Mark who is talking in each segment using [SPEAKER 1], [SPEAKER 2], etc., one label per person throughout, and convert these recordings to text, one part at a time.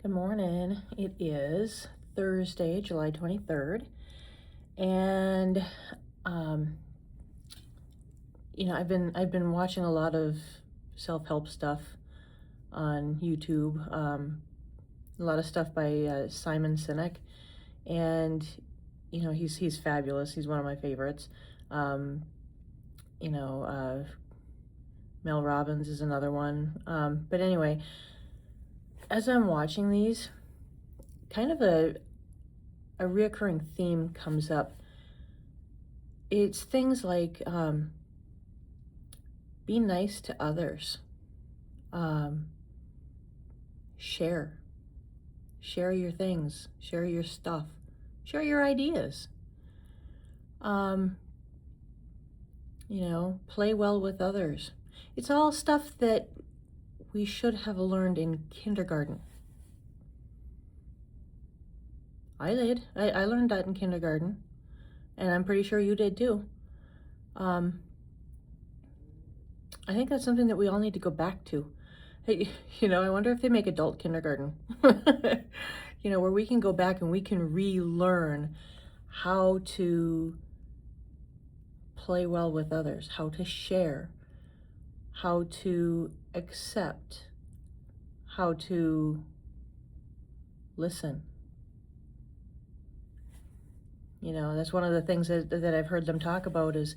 [SPEAKER 1] Good morning. It is Thursday, July 23rd. And um, I've been watching a lot of self-help stuff on YouTube. A lot of stuff by Simon Sinek, and he's fabulous. He's one of my favorites. Um, you know, Mel Robbins is another one. But anyway, as I'm watching these, kind of a reoccurring theme comes up. It's things like be nice to others, um, share your things, share your stuff, share your ideas, um, play well with others. It's all stuff that we should have learned in kindergarten. I did. I learned that in kindergarten, and I'm pretty sure you did too. I think that's something that we all need to go back to. Hey, I wonder if they make adult kindergarten, where we can go back and we can relearn how to play well with others, how to share, how to accept, how to listen. That's one of the things that I've heard them talk about is,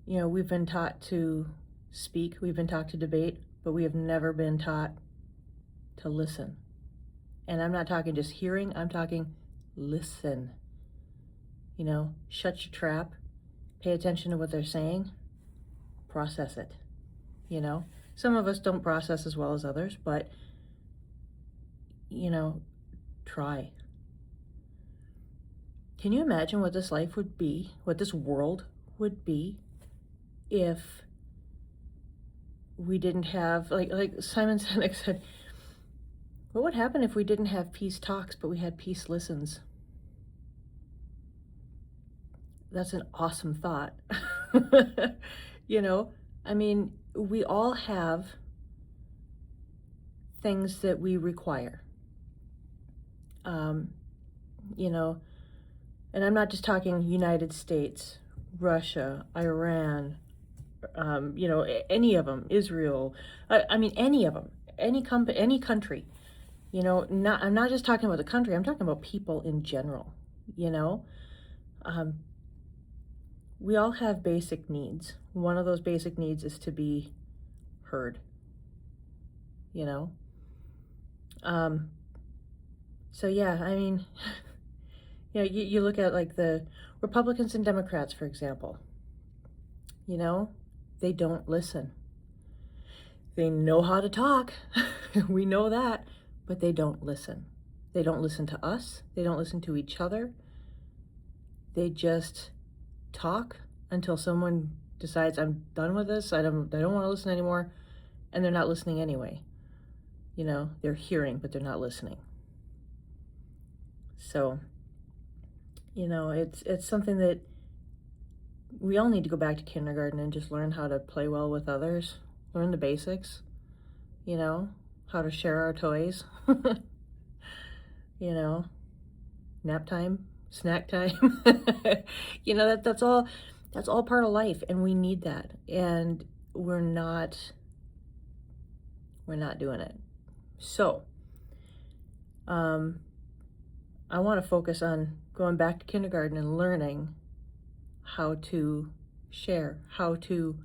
[SPEAKER 1] we've been taught to speak, we've been taught to debate, but we have never been taught to listen. And I'm not talking just hearing, I'm talking listen. Shut your trap, pay attention to what they're saying, process it. Some of us don't process as well as others, but, try. Can you imagine what this life would be, what this world would be, if we didn't have, like Simon Sinek said, what would happen if we didn't have peace talks, but we had peace listens? That's an awesome thought. We all have things that we require. And I'm not just talking United States, Russia, Iran, any of them, Israel, any of them, any country, I'm not just talking about the country, I'm talking about people in general, we all have basic needs. One of those basic needs is to be heard, so yeah, you look at like the Republicans and Democrats, for example, they don't listen. They know how to talk. We know that, but they don't listen. They don't listen to us. They don't listen to each other. They just talk until someone decides, I'm done with this. I don't want to listen anymore. And they're not listening anyway. They're hearing, but they're not listening. So, it's something that we all need to go back to kindergarten and just learn how to play well with others, learn the basics, how to share our toys, nap time, snack time, that's all part of life, and we need that, and we're not doing it. So, I want to focus on going back to kindergarten and learning how to share, how to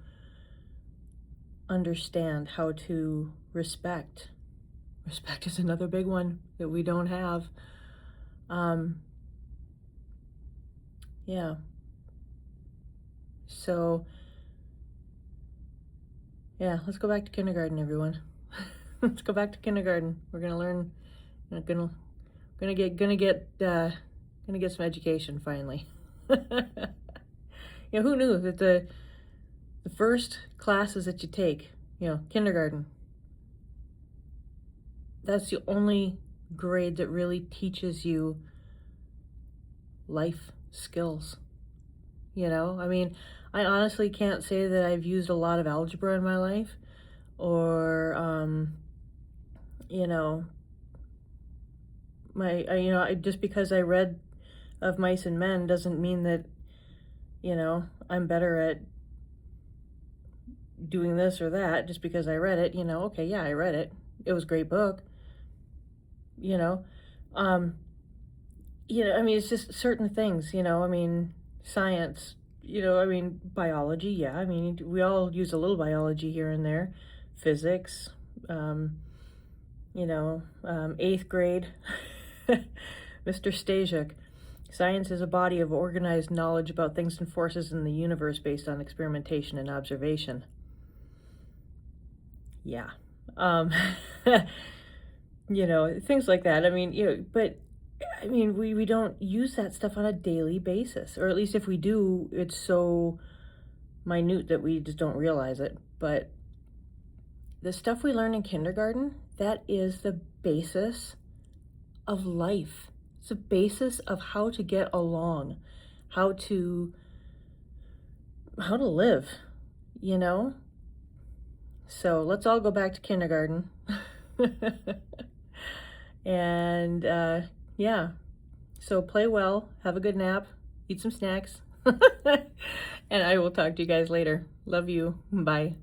[SPEAKER 1] understand, how to respect. Respect is another big one that we don't have. Yeah. So, yeah, let's go back to kindergarten, everyone. Let's go back to kindergarten. We're gonna learn. Gonna get some education finally. Who knew that the first classes that you take, kindergarten, that's the only grade that really teaches you life skills. I honestly can't say that I've used a lot of algebra in my life, or just because I read of Mice and Men doesn't mean that, I'm better at doing this or that just because I read it. Okay, yeah, I read it. It was a great book, you know. Um, I mean, it's just certain things, I mean, science, I mean, biology, yeah. I mean, we all use a little biology here and there. Physics, um, eighth grade. Mr. Stajek. Science is a body of organized knowledge about things and forces in the universe based on experimentation and observation. Yeah. Um, things like that. I mean, but I mean, we don't use that stuff on a daily basis, or at least if we do, it's so minute that we just don't realize it. But the stuff we learn in kindergarten, that is the basis of life. It's the basis of how to get along, how to live, you know? So let's all go back to kindergarten. And yeah, so play well, have a good nap, eat some snacks, and I will talk to you guys later. Love you. Bye.